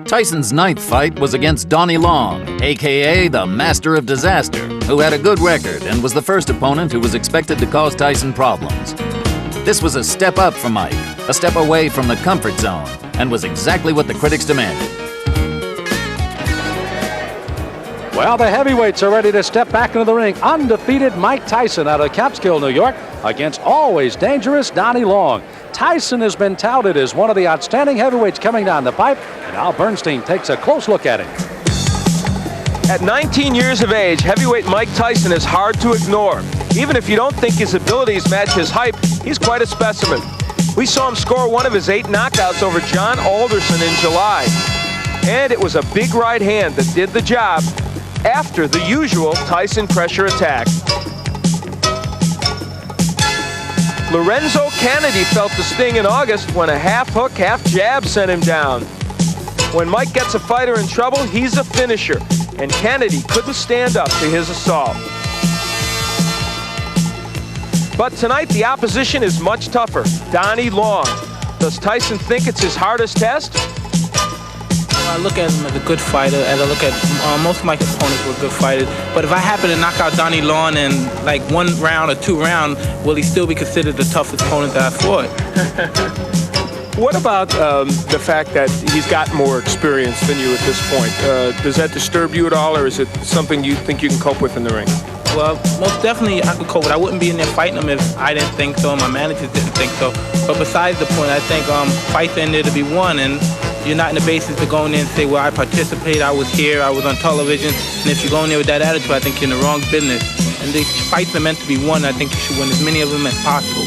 Tyson's ninth fight was against Donnie Long, a.k.a. the Master of Disaster, who had a good record and was the first opponent who was expected to cause Tyson problems. This was a step up for Mike, a step away from the comfort zone, and was exactly what the critics demanded. Well, the heavyweights are ready to step back into the ring. Undefeated Mike Tyson out of Catskill, New York, against always dangerous Donnie Long. Tyson has been touted as one of the outstanding heavyweights coming down the pipe, and Al Bernstein takes a close look at him. At 19 years of age, heavyweight Mike Tyson is hard to ignore. Even if you don't think his abilities match his hype, he's quite a specimen. We saw him score one of his 8 knockouts over John Alderson in July. And it was a big right hand that did the job after the usual Tyson pressure attack. Lorenzo Kennedy felt the sting in August when a half hook, half jab sent him down. When Mike gets a fighter in trouble, he's a finisher, and Kennedy couldn't stand up to his assault. But tonight, the opposition is much tougher. Donnie Long. Does Tyson think it's his hardest test? I look at him as a good fighter, as I look at most of my opponents were good fighters. But if I happen to knock out Donnie Long in like 1 round or 2 rounds, will he still be considered the toughest opponent that I fought? What about the fact that he's got more experience than you at this point? Does that disturb you at all, or is it something you think you can cope with in the ring? Well, most definitely I could cope with. I wouldn't be in there fighting him if I didn't think so and my managers didn't think so. But besides the point, I think fights in there to be won, and you're not in the basis to go in there and say, well, I participated, I was here, I was on television. And if you go in there with that attitude, I think you're in the wrong business. And these fights are meant to be won. I think you should win as many of them as possible.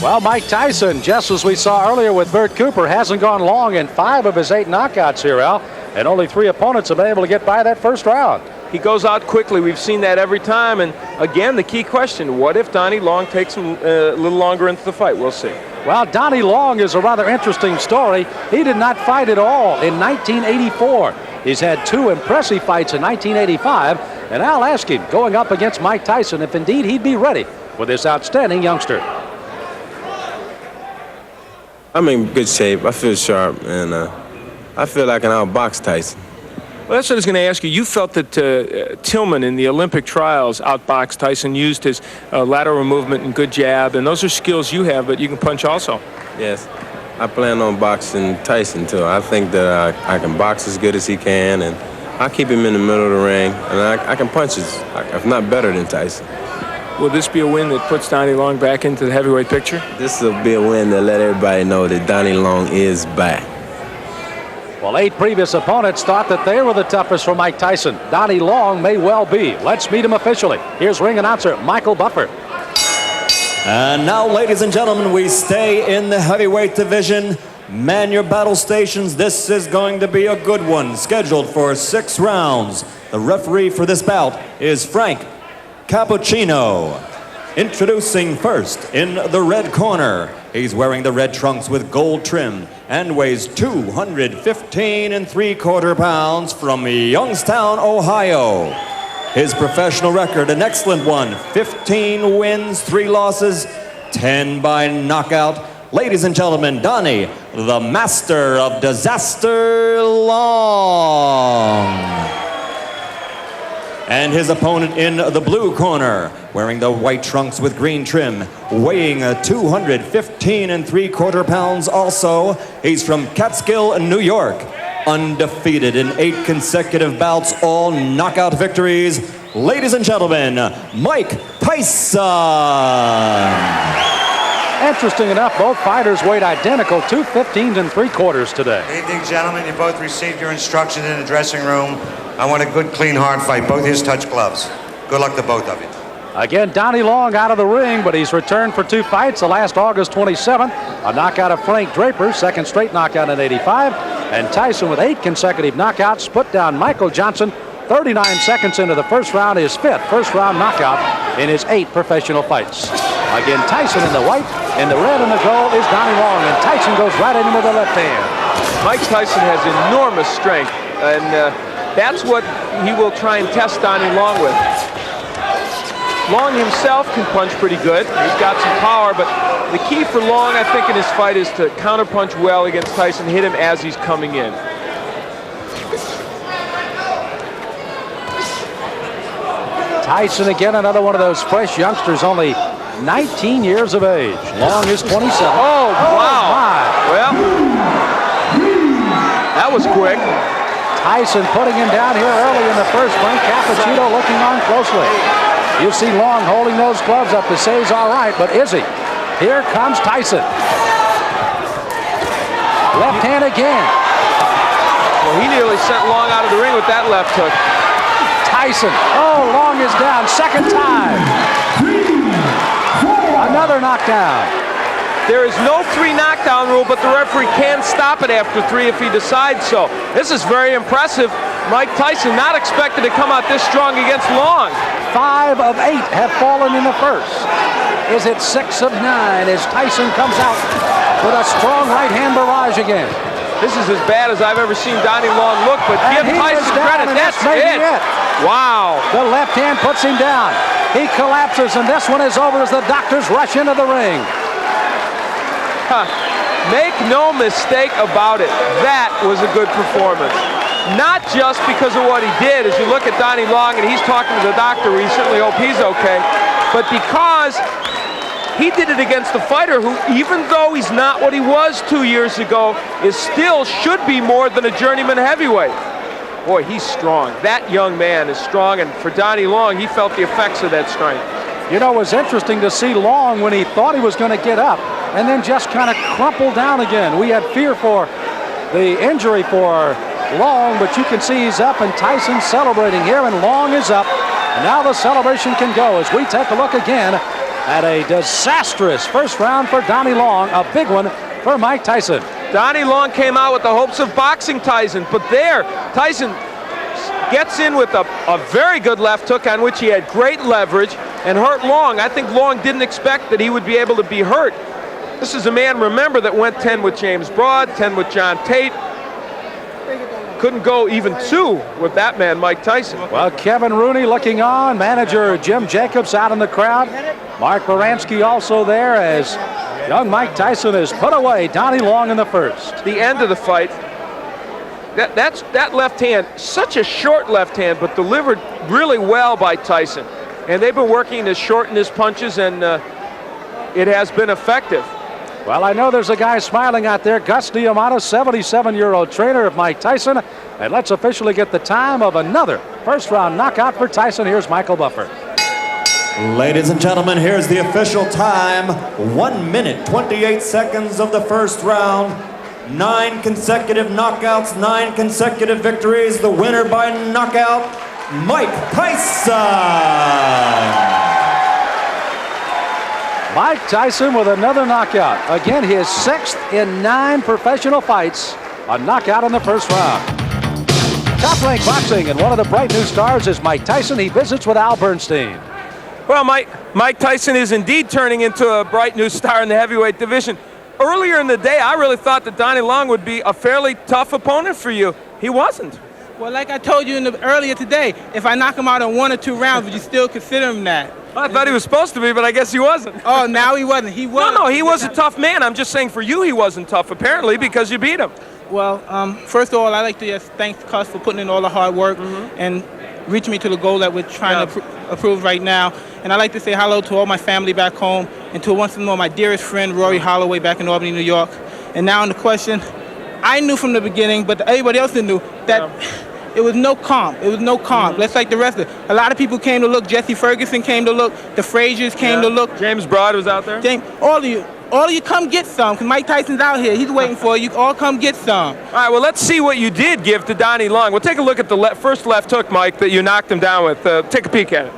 Well, Mike Tyson, just as we saw earlier with Bert Cooper, hasn't gone long in 5 of his 8 knockouts here, Al. And only 3 opponents have been able to get by that first round. He goes out quickly. We've seen that every time. And again, the key question, what if Donnie Long takes him a little longer into the fight? We'll see. Well, Donnie Long is a rather interesting story. He did not fight at all in 1984. He's had 2 impressive fights in 1985. And I'll ask him, going up against Mike Tyson, if indeed he'd be ready with this outstanding youngster. I'm in good shape. I feel sharp, and I feel like I can outbox Tyson. Well, that's what I was going to ask you. You felt that Tillman in the Olympic trials outboxed Tyson, used his lateral movement and good jab, and those are skills you have, but you can punch also. Yes, I plan on boxing Tyson, too. I think that I can box as good as he can, and I'll keep him in the middle of the ring, and I can punch if not better than Tyson. Will this be a win that puts Donnie Long back into the heavyweight picture? This will be a win to let everybody know that Donnie Long is back. Well, 8 previous opponents thought that they were the toughest for Mike Tyson. Donnie Long may well be. Let's meet him officially. Here's ring announcer Michael Buffer. And now, ladies and gentlemen, we stay in the heavyweight division. Man your battle stations. This is going to be a good one, scheduled for 6 rounds. The referee for this bout is Frank Cappuccino. Introducing first in the red corner. He's wearing the red trunks with gold trim and weighs 215 3/4 pounds from Youngstown, Ohio. His professional record, an excellent one. 15 wins, 3 losses, 10 by knockout. Ladies and gentlemen, Donnie, the Master of Disaster Long. And his opponent in the blue corner, wearing the white trunks with green trim, weighing 215 3/4 pounds also. He's from Catskill, New York. Undefeated in 8 consecutive bouts, all knockout victories. Ladies and gentlemen, Mike Tyson. Interesting enough, both fighters weighed identical, 215 3/4 today. Good evening, gentlemen. You both received your instructions in the dressing room. I want a good, clean, hard fight. Both his touch gloves. Good luck to both of you. Again, Donnie Long out of the ring, but he's returned for 2 fights. The last August 27th, a knockout of Frank Draper, 2nd straight knockout in 85. And Tyson with 8 consecutive knockouts, put down Michael Johnson 39 seconds into the first round, his 5th first-round knockout in his 8 professional fights. Again, Tyson in the white, in the red and the gold is Donnie Long, and Tyson goes right in with the left hand. Mike Tyson has enormous strength, and that's what he will try and test Donnie Long with. Long himself can punch pretty good. He's got some power, but the key for Long, I think, in his fight is to counterpunch well against Tyson, hit him as he's coming in. Tyson again, another one of those fresh youngsters, only 19 years of age. Long is 27. Oh, wow. My. Well, that was quick. Tyson putting him down here early in the first. Frank Cappuccino looking on closely. You see Long holding those gloves up to say he's all right, but is he? Here comes Tyson. Left hand again. Well, he nearly sent Long out of the ring with that left hook. Tyson. Oh, Long is down. Second time. Another knockdown. There is no 3 knockdown rule, but the referee can stop it after 3 if he decides so. This is very impressive. Mike Tyson not expected to come out this strong against Long. 5 of 8 have fallen in the first. Is it 6 of 9 as Tyson comes out with a strong right hand barrage again? This is as bad as I've ever seen Donnie Long look, but give Tyson credit. That's it. Wow. The left hand puts him down. He collapses, and this one is over as the doctors rush into the ring. Make no mistake about it. That was a good performance. Not just because of what he did, as you look at Donnie Long and he's talking to the doctor, we certainly hope he's okay, but because he did it against a fighter who, even though he's not what he was 2 years ago, is still should be more than a journeyman heavyweight. Boy, he's strong. That young man is strong, and for Donnie Long, he felt the effects of that strength. You know, it was interesting to see Long when he thought he was going to get up and then just kind of crumple down again. We had fear for the injury for Long, but you can see he's up, and Tyson's celebrating here, and Long is up. And now the celebration can go as we take a look again at a disastrous first round for Donnie Long, a big one for Mike Tyson. Donnie Long came out with the hopes of boxing Tyson, but there, Tyson gets in with a very good left hook on which he had great leverage and hurt Long. I think Long didn't expect that he would be able to be hurt. This is a man, remember, that went 10 with James Broad, 10 with John Tate. Couldn't go even 2 with that man, Mike Tyson. Well, Kevin Rooney looking on, manager Jim Jacobs out in the crowd. Mark Baranski also there as young Mike Tyson has put away Donnie Long in the first. The end of the fight, that left hand, such a short left hand, but delivered really well by Tyson. And they've been working to shorten his punches, and it has been effective. Well, I know there's a guy smiling out there, Gus Diamato, 77-year-old trainer of Mike Tyson. And let's officially get the time of another first-round knockout for Tyson. Here's Michael Buffer. Ladies and gentlemen, here's the official time. 1 minute, 28 seconds of the first round. 9 consecutive knockouts, 9 consecutive victories. The winner by knockout, Mike Tyson. Mike Tyson with another knockout. Again, his 6th in 9 professional fights. A knockout in the first round. Top Rank Boxing, and one of the bright new stars is Mike Tyson. He visits with Al Bernstein. Well, Mike Tyson is indeed turning into a bright new star in the heavyweight division. Earlier in the day, I really thought that Donnie Long would be a fairly tough opponent for you. He wasn't. Well, like I told you earlier today, if I knock him out in 1 or 2 rounds, would you still consider him that? I thought he was supposed to be, but I guess he wasn't. Oh, now he wasn't. He was. No, he was a tough man. I'm just saying for you he wasn't tough, apparently, because you beat him. Well, first of all, I'd like to just thank Cus for putting in all the hard work and reaching me to the goal that we're trying to approve right now. And I'd like to say hello to all my family back home and to once more my dearest friend, Rory Holloway, back in Albany, New York. And now on the question, I knew from the beginning, but everybody else knew, that it was no comp. It was no comp. Let's like the rest of it. A lot of people came to look. Jesse Ferguson came to look. The Fraziers came to look. James Broad was out there. All of you come get some, because Mike Tyson's out here. He's waiting for you. All come get some. All right, well, let's see what you did give to Donnie Long. We'll take a look at the first left hook, Mike, that you knocked him down with. Take a peek at it.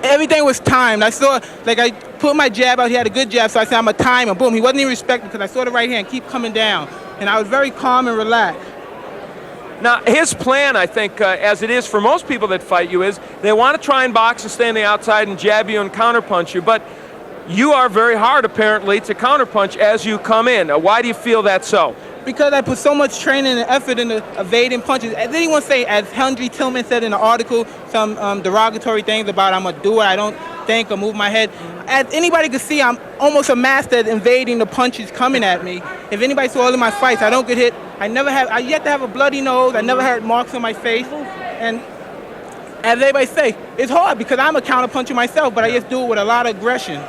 Everything was timed. I saw, I put my jab out. He had a good jab, so I said, I'm going to time him. Boom. He wasn't even respected because I saw the right hand keep coming down. And I was very calm and relaxed. Now, his plan, I think, as it is for most people that fight you, is they want to try and box and stay on the outside and jab you and counterpunch you. But you are very hard, apparently, to counterpunch as you come in. Why do you feel that's so? Because I put so much training and effort into evading punches. As anyone say, as Henry Tillman said in the article, some derogatory things about I'm a doer, I don't think or move my head. As anybody can see, I'm almost a master at invading the punches coming at me. If anybody saw all of my fights, I don't get hit. I yet to have a bloody nose. I never had marks on my face. And as everybody say, it's hard because I'm a counterpuncher myself, but I just do it with a lot of aggression.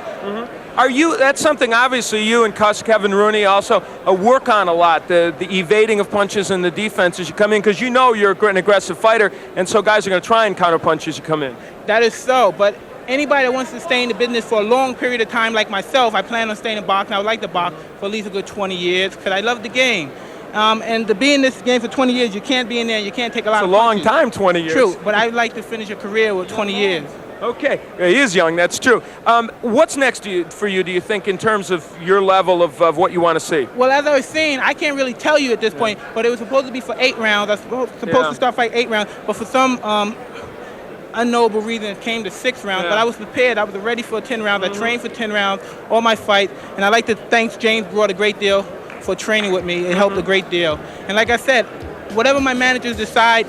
That's something obviously you and Kevin Rooney also work on a lot, the evading of punches and the defense as you come in, because you know you're an aggressive fighter, and so guys are going to try and counterpunch as you come in. That is so, but anybody that wants to stay in the business for a long period of time like myself, I plan on staying in boxing. I would like to box for at least a good 20 years because I love the game. And to be in this game for 20 years, you can't be in there, you can't take a lot of punches. It's a long time, 20 years. True, but I'd like to finish a career with 20 years. Okay, he is young, that's true. What's next for you, do you think, in terms of your level of what you want to see? Well, as I was saying, I can't really tell you at this point, but it was supposed to be for 8 rounds. I was supposed to start fighting 8 rounds, but for some unknowable reason, it came to 6 rounds. But I was prepared. I was ready for 10 rounds. I trained for 10 rounds, all my fights, and I'd like to thank James Broad a great deal for training with me. It helped a great deal. And like I said, whatever my managers decide,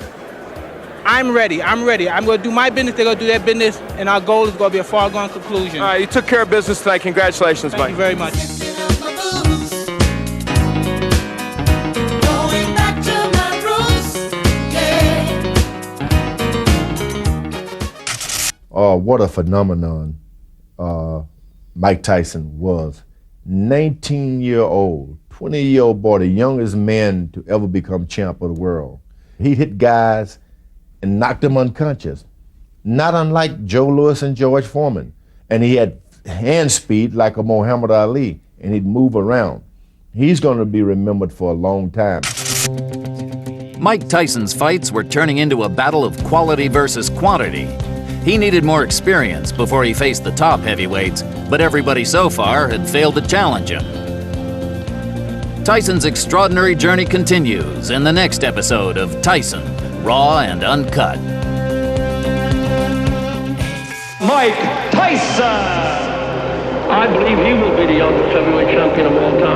I'm ready. I'm ready. I'm going to do my business. They're going to do their business, and our goal is going to be a far-gone conclusion. All right, you took care of business tonight. Congratulations, Mike. Thank you very much. What a phenomenon Mike Tyson was. 19-year-old, 20-year-old boy, the youngest man to ever become champ of the world. He hit guys and knocked them unconscious, not unlike Joe Louis and George Foreman. And he had hand speed like a Muhammad Ali, and he'd move around. He's going to be remembered for a long time. Mike Tyson's fights were turning into a battle of quality versus quantity. He needed more experience before he faced the top heavyweights, but everybody so far had failed to challenge him. Tyson's extraordinary journey continues in the next episode of Tyson, Raw and Uncut. Mike Tyson! I believe he will be the youngest heavyweight champion of all time.